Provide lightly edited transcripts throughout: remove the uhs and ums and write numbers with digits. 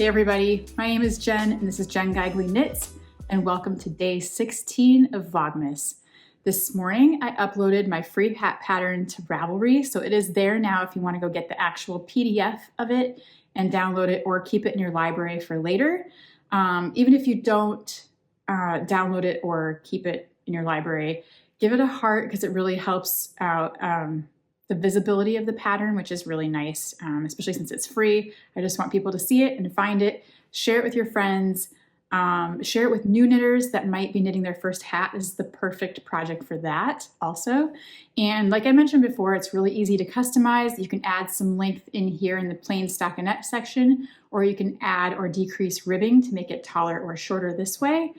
Hey everybody, my name is Jen and this is Jen Geigley Knits, and welcome to day 16 of Vlogmas. This morning I uploaded my free hat pattern to Ravelry, so it is there now if you want to go get the actual PDF of it and download it or keep it in your library for later. Even if you don't download it or keep it in your library, give it a heart because it really helps out the visibility of the pattern, which is really nice, especially since it's free. I just want people to see it and find it, share it with your friends, share it with new knitters that might be knitting their first hat. This is the perfect project for that also. And like I mentioned before, it's really easy to customize. You can add some length in here in the plain stockinette section, or you can add or decrease ribbing to make it taller or shorter this way.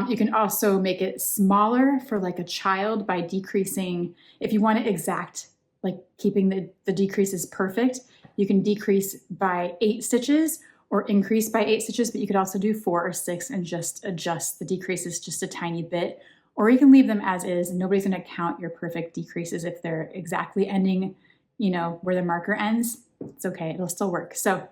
You can also make it smaller for like a child by decreasing, if you want it exact, like keeping the decreases perfect, you can decrease by 8 stitches or increase by 8 stitches, but you could also do 4 or 6 and just adjust the decreases just a tiny bit. Or you can leave them as is and nobody's gonna count your perfect decreases if they're exactly ending, you know, where the marker ends. It's okay, it'll still work. So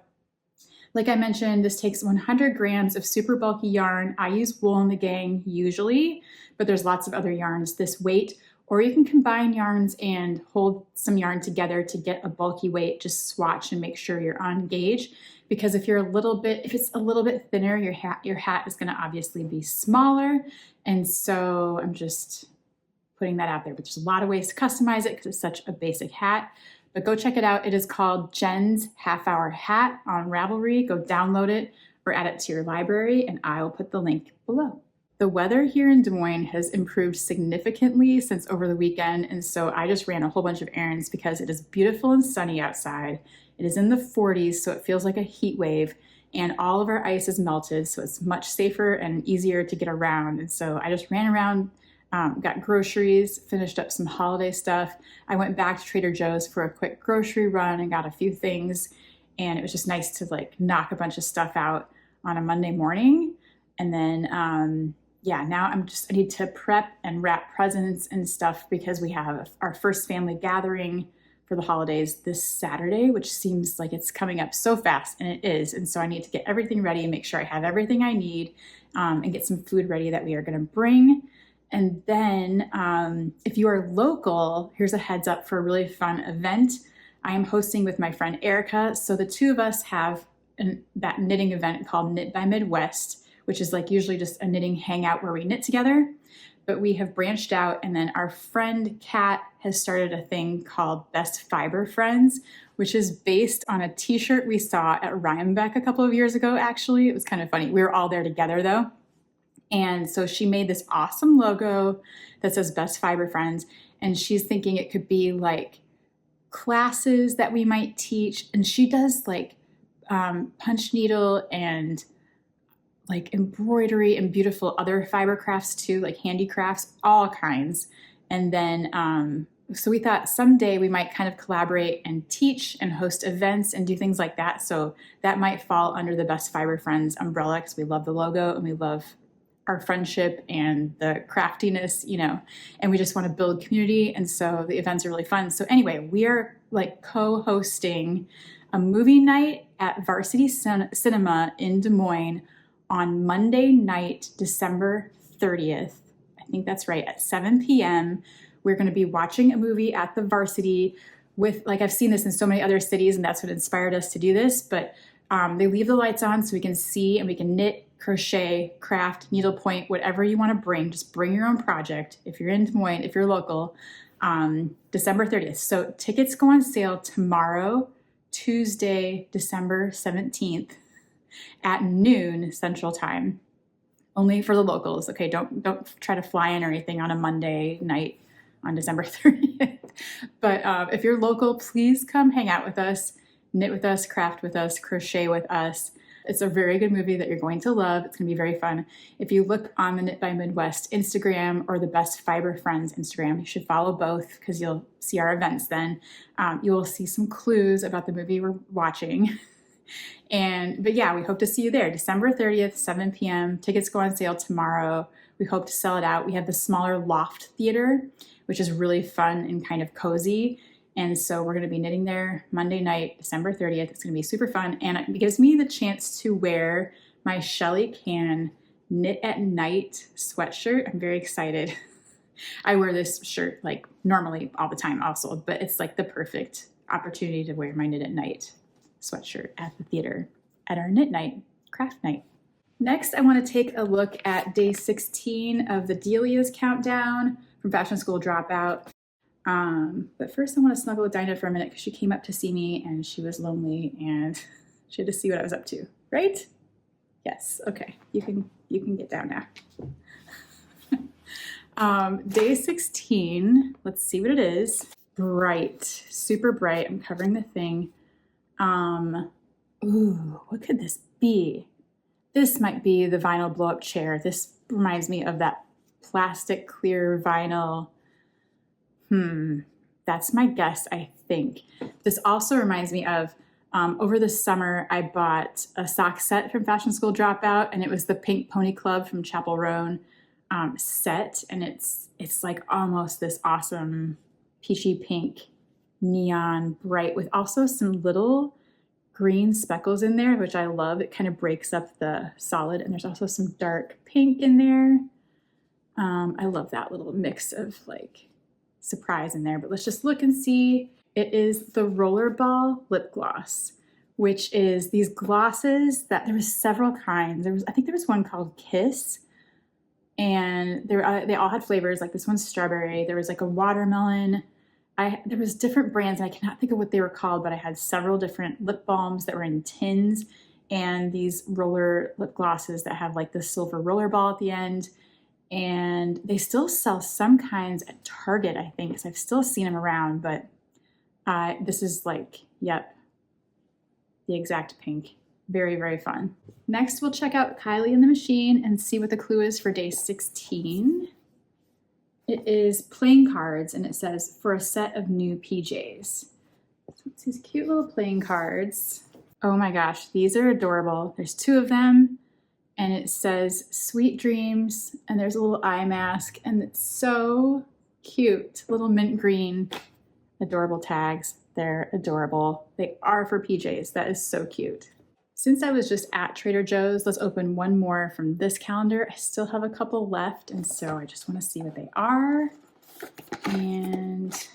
like I mentioned, this takes 100 grams of super bulky yarn. I use wool in the gang usually, but there's lots of other yarns this weight. Or you can combine yarns and hold some yarn together to get a bulky weight. Just swatch and make sure you're on gauge, because if it's a little bit thinner, your hat is going to obviously be smaller. And so I'm just putting that out there. But there's a lot of ways to customize it because it's such a basic hat. But go check it out. It is called Jen's Half Hour Hat on Ravelry. Go download it or add it to your library, and I will put the link below. The weather here in Des Moines has improved significantly since over the weekend, and so I just ran a whole bunch of errands because it is beautiful and sunny outside. It is in the 40s, so it feels like a heat wave, and all of our ice is melted, so it's much safer and easier to get around. And so I just ran around, got groceries, finished up some holiday stuff. I went back to Trader Joe's for a quick grocery run and got a few things, and it was just nice to like knock a bunch of stuff out on a Monday morning. And then yeah, now I need to prep and wrap presents and stuff because we have our first family gathering for the holidays this Saturday, which seems like it's coming up so fast, and it is. And so I need to get everything ready and make sure I have everything I need, and get some food ready that we are going to bring. And then if you are local, here's a heads up for a really fun event I am hosting with my friend Erica. So the two of us have that knitting event called Knit by Midwest, which is like usually just a knitting hangout where we knit together, but we have branched out, and then our friend Kat has started a thing called Best Fiber Friends, which is based on a t-shirt we saw at Rhinebeck a couple of years ago. Actually, it was kind of funny. We were all there together though. And so she made this awesome logo that says Best Fiber Friends, and she's thinking it could be like classes that we might teach. And she does like punch needle and like embroidery and beautiful other fiber crafts too, like handicrafts, all kinds. And then, so we thought someday we might kind of collaborate and teach and host events and do things like that. So that might fall under the Best Fiber Friends umbrella because we love the logo and we love our friendship and the craftiness, you know, and we just want to build community. And so the events are really fun. So anyway, we are like co-hosting a movie night at Varsity Cinema in Des Moines on Monday night, December 30th. I think that's right, at 7 p.m. We're going to be watching a movie at the Varsity with, like, I've seen this in so many other cities, and that's what inspired us to do this, but they leave the lights on so we can see and we can knit, crochet, craft, needlepoint, whatever you want to bring. Just bring your own project if you're in Des Moines, if you're local, December 30th. So tickets go on sale tomorrow, Tuesday, December 17th. At noon Central Time, only for the locals. Okay, don't try to fly in or anything on a Monday night on December 30th. But if you're local, please come hang out with us, knit with us, craft with us, crochet with us. It's a very good movie that you're going to love. It's going to be very fun. If you look on the Knit by Midwest Instagram or the Best Fiber Friends Instagram, you should follow both because you'll see our events then. You will see some clues about the movie we're watching. But yeah, we hope to see you there, December 30th, 7 p.m. Tickets go on sale tomorrow. We hope to sell it out. We have the smaller loft theater, which is really fun and kind of cozy. And so we're going to be knitting there Monday night, December 30th. It's going to be super fun. And it gives me the chance to wear my Shelly Can Knit at Night sweatshirt. I'm very excited. I wear this shirt like normally all the time also, but it's like the perfect opportunity to wear my Knit at Night sweatshirt at the theater at our knit night, craft night. Next, I want to take a look at day 16 of the Delia's countdown from Fashion School Dropout. But first I want to snuggle with Dinah for a minute because she came up to see me and she was lonely and she had to see what I was up to, right? Yes, okay, you can get down now. Day 16, let's see what it is. Bright, super bright. I'm covering the thing. Ooh, what could this be? This might be the vinyl blow-up chair. This reminds me of that plastic clear vinyl. That's my guess, I think. This also reminds me of, over the summer, I bought a sock set from Fashion School Dropout, and it was the Pink Pony Club from Chapel Roan set, and it's like almost this awesome peachy pink neon bright with also some little green speckles in there, which I love. It kind of breaks up the solid, and there's also some dark pink in there. I love that little mix of like surprise in there, but let's just look and see. It is the Rollerball lip gloss, which is these glosses that there was several kinds. I think there was one called Kiss, and they all had flavors. Like this one's strawberry. There was like a watermelon. There was different brands, and I cannot think of what they were called, but I had several different lip balms that were in tins and these roller lip glosses that have like the silver roller ball at the end. And they still sell some kinds at Target, I think, because I've still seen them around, but this is like, yep, the exact pink. Very, very fun. Next, we'll check out Kylie and the Machine and see what the clue is for day 16. It is playing cards, and it says, for a set of new PJs. So it's these cute little playing cards. Oh my gosh, these are adorable. There's 2 of them. And it says sweet dreams, and there's a little eye mask, and it's so cute. Little mint green, adorable tags. They're adorable. They are for PJs. That is so cute. Since I was just at Trader Joe's, let's open one more from this calendar. I still have a couple left, and so I just want to see what they are. And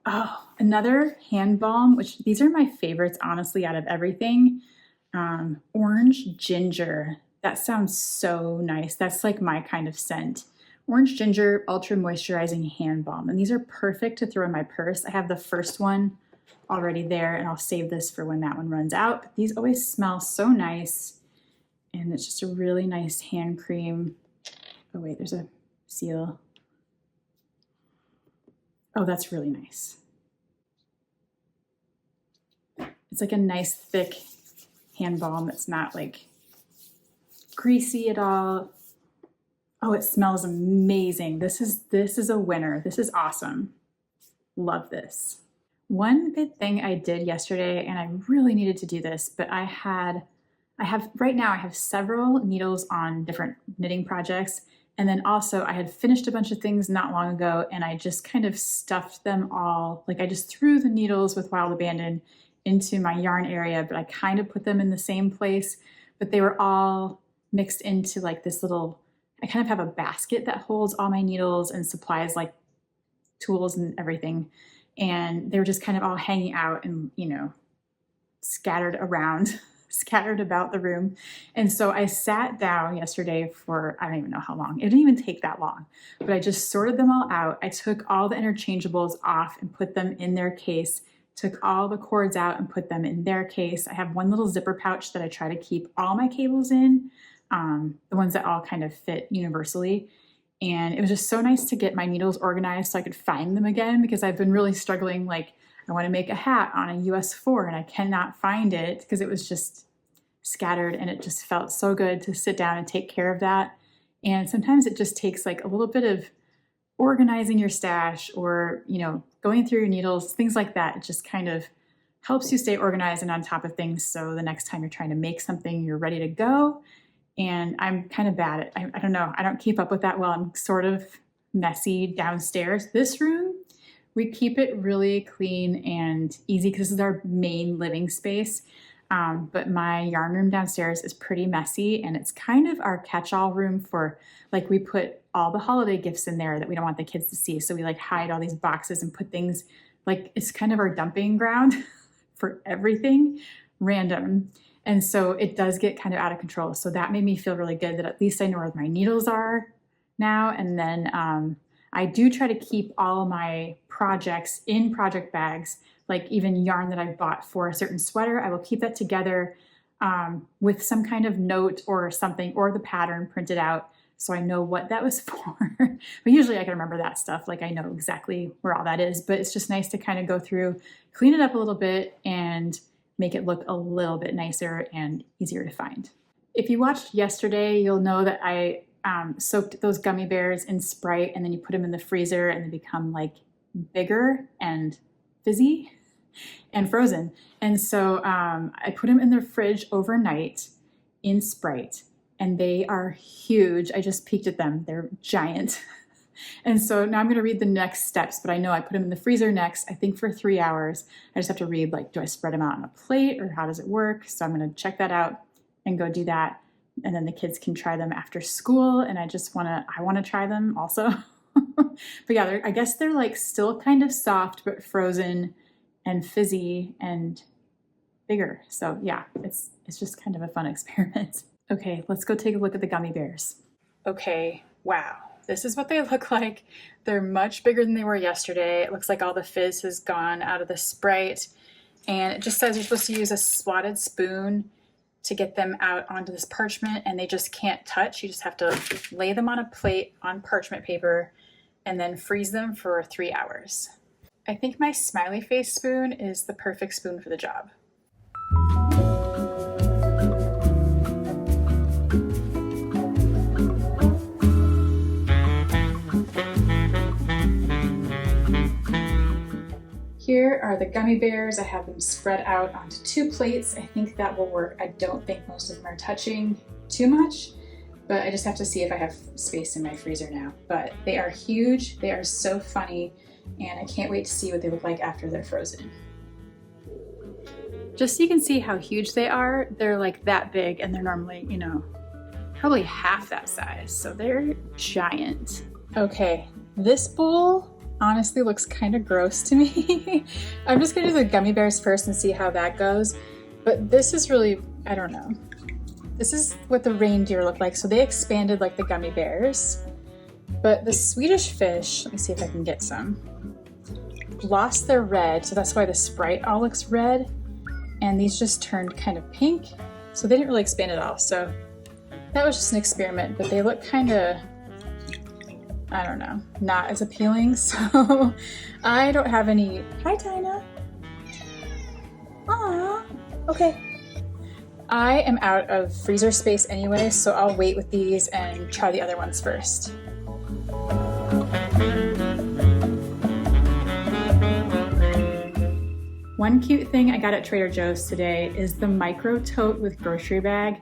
oh, another hand balm, which these are my favorites, honestly, out of everything. Orange ginger. That sounds so nice. That's like my kind of scent. Orange ginger ultra moisturizing hand balm. And these are perfect to throw in my purse. I have the first one already there, and I'll save this for when that one runs out. But these always smell so nice. And it's just a really nice hand cream. Oh wait, there's a seal. Oh, that's really nice. It's like a nice thick hand balm that's not like greasy at all. Oh, it smells amazing. This is a winner. This is awesome. Love this. One good thing I did yesterday, and I really needed to do this, but right now I have several needles on different knitting projects. And then also I had finished a bunch of things not long ago, and I just kind of stuffed them all. Like I just threw the needles with Wild Abandon into my yarn area, but I kind of put them in the same place, but they were all mixed into like this little, I kind of have a basket that holds all my needles and supplies like tools and everything. And they were just kind of all hanging out and, scattered around, scattered about the room. And so I sat down yesterday for, I don't even know how long. It didn't even take that long, but I just sorted them all out. I took all the interchangeables off and put them in their case, took all the cords out and put them in their case. I have one little zipper pouch that I try to keep all my cables in, the ones that all kind of fit universally. And it was just so nice to get my needles organized so I could find them again, because I've been really struggling. Like I want to make a hat on a US 4 and I cannot find it because it was just scattered, and it just felt so good to sit down and take care of that. And sometimes it just takes like a little bit of organizing your stash or, going through your needles, things like that. It just kind of helps you stay organized and on top of things. So the next time you're trying to make something, you're ready to go. And I'm kind of bad at, I don't know, I don't keep up with that well. I'm sort of messy downstairs. This room We keep it really clean and easy because this is our main living space. But my yarn room downstairs is pretty messy, and it's kind of our catch-all room for, like, we put all the holiday gifts in there that we don't want the kids to see. So we like hide all these boxes and put things, like, it's kind of our dumping ground for everything random. And so it does get kind of out of control. So that made me feel really good that at least I know where my needles are now. And then I do try to keep all of my projects in project bags, like even yarn that I bought for a certain sweater. I will keep that together with some kind of note or something, or the pattern printed out, so I know what that was for. But usually I can remember that stuff. Like, I know exactly where all that is, but it's just nice to kind of go through, clean it up a little bit, and make it look a little bit nicer and easier to find. If you watched yesterday, you'll know that I soaked those gummy bears in Sprite, and then you put them in the freezer and they become like bigger and fizzy and frozen. And so I put them in the fridge overnight in Sprite, and they are huge. I just peeked at them. They're giant. And so now I'm going to read the next steps, but I know I put them in the freezer next, I think for 3 hours. I just have to read, like, do I spread them out on a plate, or how does it work? So I'm going to check that out and go do that. And then the kids can try them after school. And I want to try them also. But yeah, I guess they're like still kind of soft, but frozen and fizzy and bigger. So yeah, it's just kind of a fun experiment. Okay, let's go take a look at the gummy bears. Okay, wow. This is what they look like. They're much bigger than they were yesterday. It looks like all the fizz has gone out of the Sprite. And it just says you're supposed to use a slotted spoon to get them out onto this parchment, and they just can't touch. You just have to lay them on a plate on parchment paper and then freeze them for 3 hours. I think my smiley face spoon is the perfect spoon for the job. Here are the gummy bears. I have them spread out onto 2 plates. I think that will work. I don't think most of them are touching too much, but I just have to see if I have space in my freezer now. But they are huge. They are so funny, and I can't wait to see what they look like after they're frozen. Just so you can see how huge they are, they're like that big, and they're normally, you know, probably half that size. So they're giant. Okay, this bowl honestly looks kind of gross to me. I'm just gonna do the gummy bears first and see how that goes. But this is really, I don't know. This is what the reindeer look like. So they expanded like the gummy bears. But the Swedish fish, let me see if I can get some, lost their red. So that's why the Sprite all looks red. And these just turned kind of pink. So they didn't really expand at all. So that was just an experiment, but they look kind of, I don't know, not as appealing. So I don't have any. Hi, Dinah. Aw, okay. I am out of freezer space anyway, so I'll wait with these and try the other ones first. One cute thing I got at Trader Joe's today is the micro tote with grocery bag.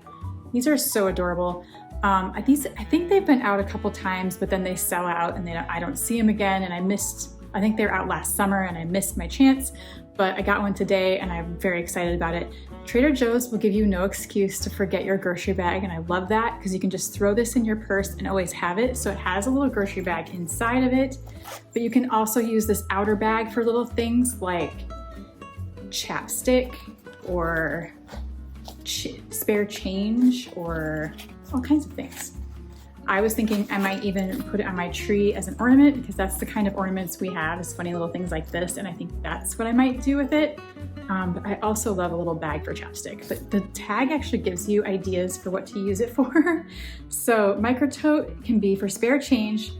These are so adorable. I think they've been out a couple times, but then they sell out and I don't see them again. And I think they were out last summer and I missed my chance, but I got one today and I'm very excited about it. Trader Joe's will give you no excuse to forget your grocery bag, and I love that because you can just throw this in your purse and always have it. So it has a little grocery bag inside of it, but you can also use this outer bag for little things like chapstick or spare change or all kinds of things. I was thinking I might even put it on my tree as an ornament because that's the kind of ornaments we have, is funny little things like this, and I think that's what I might do with it. But I also love a little bag for chapstick, but the tag actually gives you ideas for what to use it for. So micro tote can be for spare change,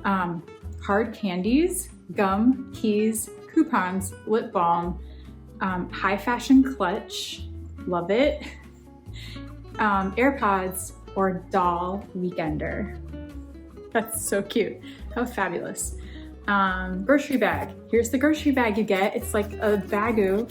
hard candies, gum, keys, coupons, lip balm, high fashion clutch, love it, AirPods, or doll weekender. That's so cute. How fabulous. Grocery bag. Here's the grocery bag you get. It's like a bagu.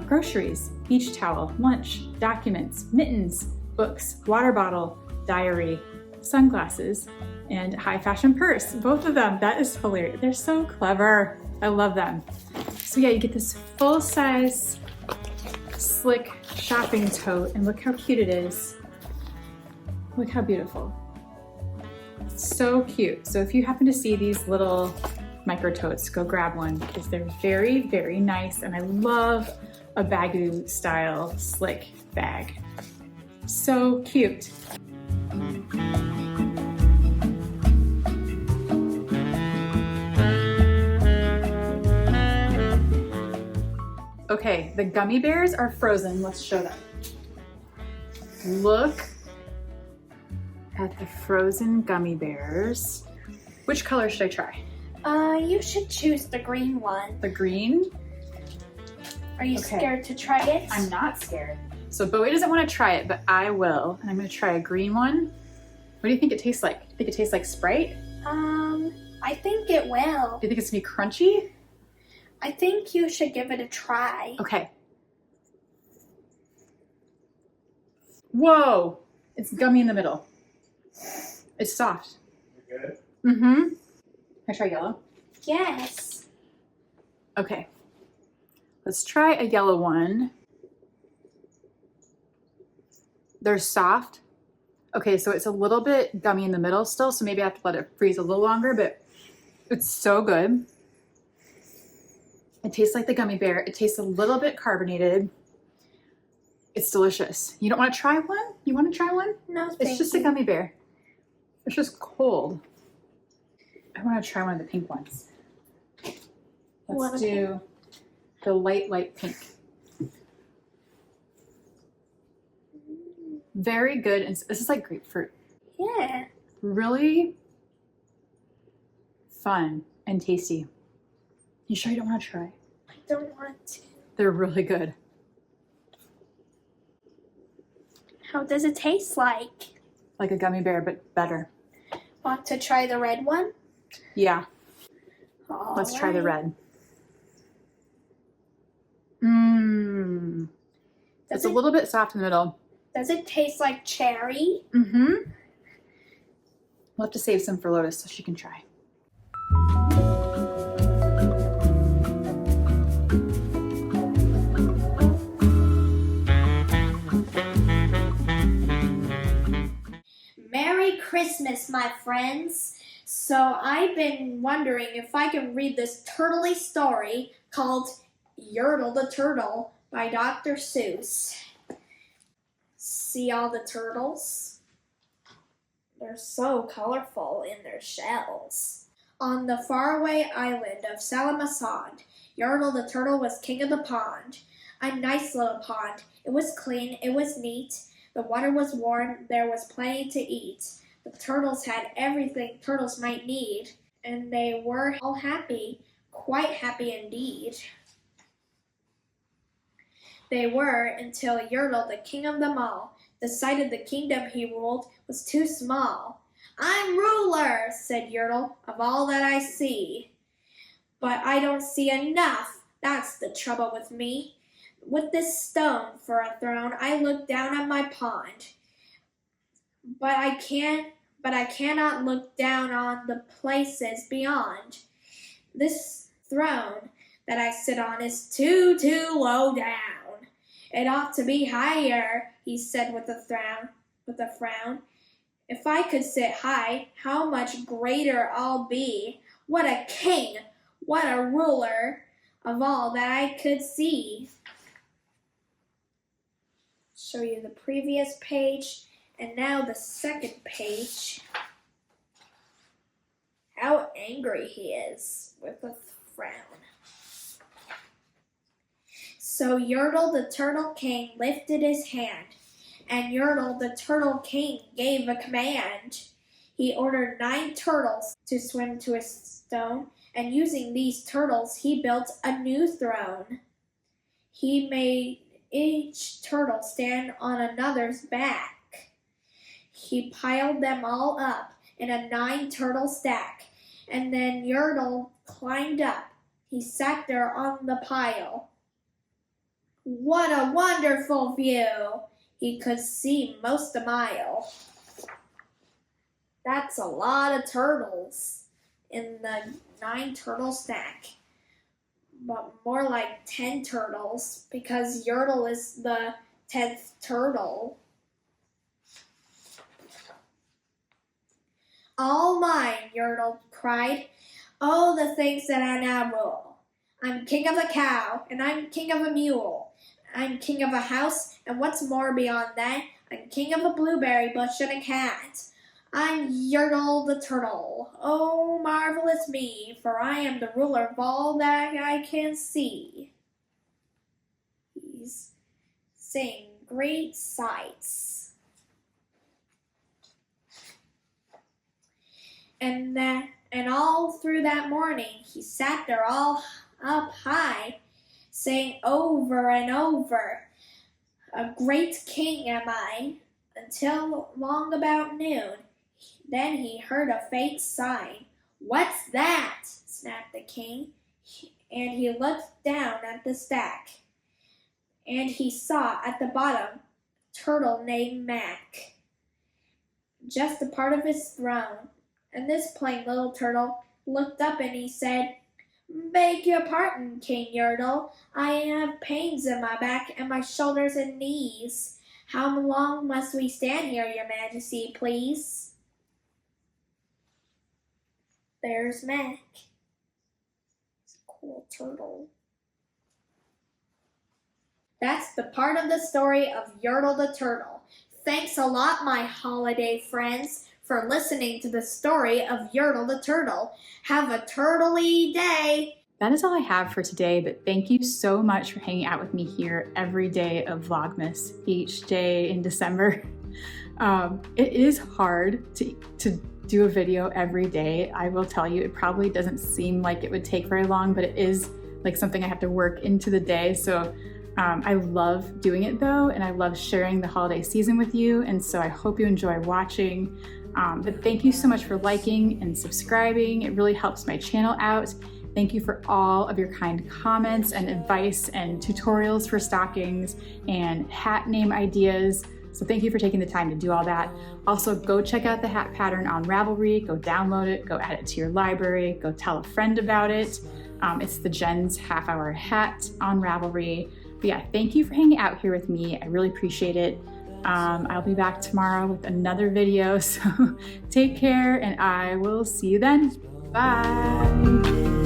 Groceries, beach towel, lunch, documents, mittens, books, water bottle, diary. sunglasses, and high fashion purse. Both of them. That is hilarious. They're so clever. I love them. So yeah, you get this full-size, slick shopping tote, and look how cute it is. Look how beautiful. So cute. So if you happen to see these little micro totes, go grab one because they're very, very nice. And I love a Baggu style slick bag. So cute. Okay, the gummy bears are frozen. Let's show them. Look at the frozen gummy bears. Which color should I try? You should choose the green one. The green? Are you scared to try it? I'm not scared. So Bowie doesn't want to try it, but I will. And I'm going to try a green one. What do you think it tastes like? Think it tastes like Sprite? I think it will. Do you think it's going to be crunchy? I think you should give it a try. Okay. Whoa! It's gummy in the middle. It's soft. You good? Mm-hmm. Can I try yellow? Yes. Okay. Let's try a yellow one. They're soft. Okay, so it's a little bit gummy in the middle still, so maybe I have to let it freeze a little longer, but it's so good. It tastes like the gummy bear. It tastes a little bit carbonated. It's delicious. You don't want to try one? You want to try one? No, It's just a gummy bear. It's just cold. I want to try one of the pink ones. Let's do the light pink. Very good. And this is like grapefruit. Yeah. Really fun and tasty. You sure you don't want to try? I don't want to. They're really good. How does it taste like? Like a gummy bear, but better. Want to try the red one? Yeah. Let's try the red. Mmm. It's a little bit soft in the middle. Does it taste like cherry? Mm-hmm. We'll have to save some for Lotus so she can try. Merry Christmas, my friends. So I've been wondering if I can read this turtley story called Yertle the Turtle by Dr. Seuss. See all the turtles? They're so colorful in their shells. On the faraway island of Salamasond, Yertle the turtle was king of the pond. A nice little pond. It was clean, it was neat. The water was warm, there was plenty to eat. The turtles had everything turtles might need, and they were all happy, quite happy indeed. They were until Yertle, the king of them all, decided the kingdom he ruled was too small. I'm ruler, said Yertle, of all that I see. But I don't see enough, that's the trouble with me. With this stone for a throne, I look down on my pond. But I cannot look down on the places beyond. This throne that I sit on is too low down. It ought to be higher, he said with a frown. If I could sit high, how much greater I'll be. What a king, what a ruler of all that I could see. Show you the previous page, and now the second page. How angry he is with a frown. So Yertle the Turtle King lifted his hand, and Yertle the Turtle King gave a command. He ordered 9 turtles to swim to a stone, and using these turtles he built a new throne. He made each turtle stand on another's back. He piled them all up in a 9-turtle stack, and then Yertle climbed up. He sat there on the pile. What a wonderful view! He could see most a mile. That's a lot of turtles in the 9 turtle stack. But more like 10 turtles because Yertle is the 10th turtle. All mine, Yertle cried. Oh, the things that I now rule. I'm king of a cow, and I'm king of a mule. I'm king of a house, and what's more beyond that, I'm king of a blueberry bush and a cat. I'm Yertle the turtle. Oh, marvelous me, for I am the ruler of all that I can see. He's saying great sights. And all through that morning, he sat there all up high, saying over and over, a great king am I, until long about noon. Then he heard a faint sigh. What's that? Snapped the king, and he looked down at the stack, and he saw at the bottom a turtle named Mac, just a part of his throne. And this plain little turtle looked up and he said, Beg your pardon, King Yertle. I have pains in my back and my shoulders and knees. How long must we stand here, your majesty, please? There's Mac. He's a cool turtle. That's the part of the story of Yertle the turtle. Thanks a lot, my holiday friends, for listening to the story of Yertle the turtle. Have a turtle-y day. That is all I have for today, but thank you so much for hanging out with me here every day of Vlogmas, each day in December. It is hard to do a video every day. I will tell you, it probably doesn't seem like it would take very long, but it is like something I have to work into the day. So I love doing it though, and I love sharing the holiday season with you. And so I hope you enjoy watching. But thank you so much for liking and subscribing. It really helps my channel out. Thank you for all of your kind comments and advice and tutorials for stockings and hat name ideas. So thank you for taking the time to do all that. Also, go check out the hat pattern on Ravelry, go download it, go add it to your library, go tell a friend about it. It's the Jen's half-hour hat on Ravelry. But yeah, thank you for hanging out here with me. I really appreciate it. I'll be back tomorrow with another video, so take care and I will see you then. Bye.